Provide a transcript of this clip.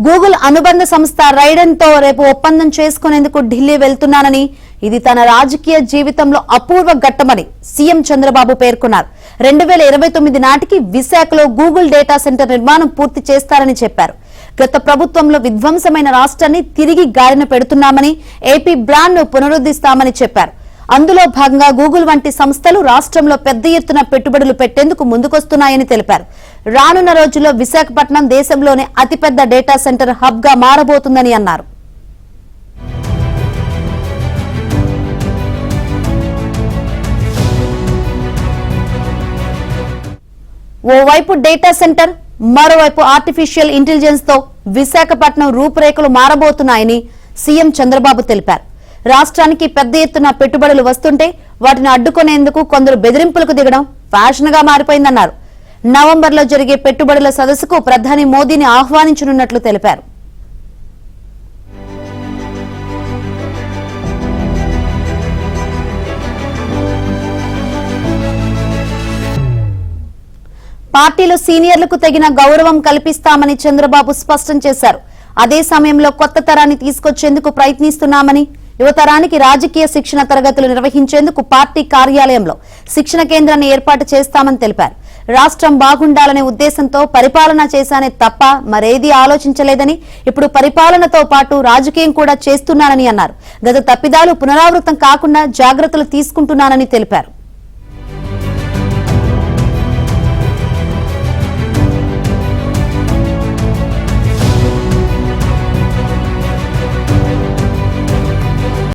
Google అనుబంధ సంస్థ Raiden తో రేపు ఒప్పందం చేసుకునేందుకు ఢిల్లీ వెళ్తున్నానని, ఇది తన రాజకీయ జీవితంలో అపూర్వ ఘట్టమని సీఎం చంద్రబాబు పేర్కొన్నారు. 2029 నాటికి విశాఖలో గూగుల్ డేటా సెంటర్ నిర్మాణం పూర్తి చేస్తారని చెప్పారు. గత ప్రభుత్వంలో విధ్వంసమైన రాష్ట్రాన్ని తిరిగి గాడిన పెడుతున్నామని, ఏపీ బ్రాండ్ ను పునరుద్ధరిస్తామని చెప్పారు. అందులో భాగంగా గూగుల్ వంటి సంస్థలు రాష్ట్రంలో పెద్ద ఎత్తున పెట్టుబడులు పెట్టేందుకు ముందుకొస్తున్నాయని తెలిపారు. రానున్న రోజుల్లో విశాఖపట్నం దేశంలోనే అతిపెద్ద డేటా సెంటర్ హబ్ గా మారబోతుందని అన్నారు. ఓవైపు డేటా సెంటర్, మరోవైపు ఆర్టిఫిషియల్ ఇంటెలిజెన్స్ తో విశాఖపట్నం రూపురేఖలు మారబోతున్నాయని సీఎం చంద్రబాబు తెలిపారు. రాష్ట్రానికి పెద్ద ఎత్తున పెట్టుబడులు వస్తుంటే వాటిని అడ్డుకునేందుకు కొందరు బెదిరింపులకు దిగడం ఫ్యాషన్ గా మారిపోయిందన్నారు. నవంబర్లో జరిగే పెట్టుబడుల సదస్సుకు ప్రధాని మోదీని ఆహ్వానించనున్నట్లు తెలిపారు. పార్టీలో సీనియర్లకు తగిన గౌరవం కల్పిస్తామని చంద్రబాబు స్పష్టం చేశారు. అదే సమయంలో కొత్త తరాన్ని తీసుకొచ్చేందుకు ప్రయత్నిస్తున్నామని, యువతరానికి రాజకీయ శిక్షణ తరగతులు నిర్వహించేందుకు పార్టీ కార్యాలయంలో శిక్షణ కేంద్రాన్ని ఏర్పాటు చేస్తామని తెలిపారు. రాష్ట్రం బాగుండాలనే ఉద్దేశంతో పరిపాలన చేశానే తప్ప మరేదీ ఆలోచించలేదని, ఇప్పుడు పరిపాలనతో పాటు రాజకీయం కూడా చేస్తున్నానని అన్నారు. గత తప్పిదాలు పునరావృతం కాకుండా జాగ్రత్తలు తీసుకుంటున్నానని తెలిపారు.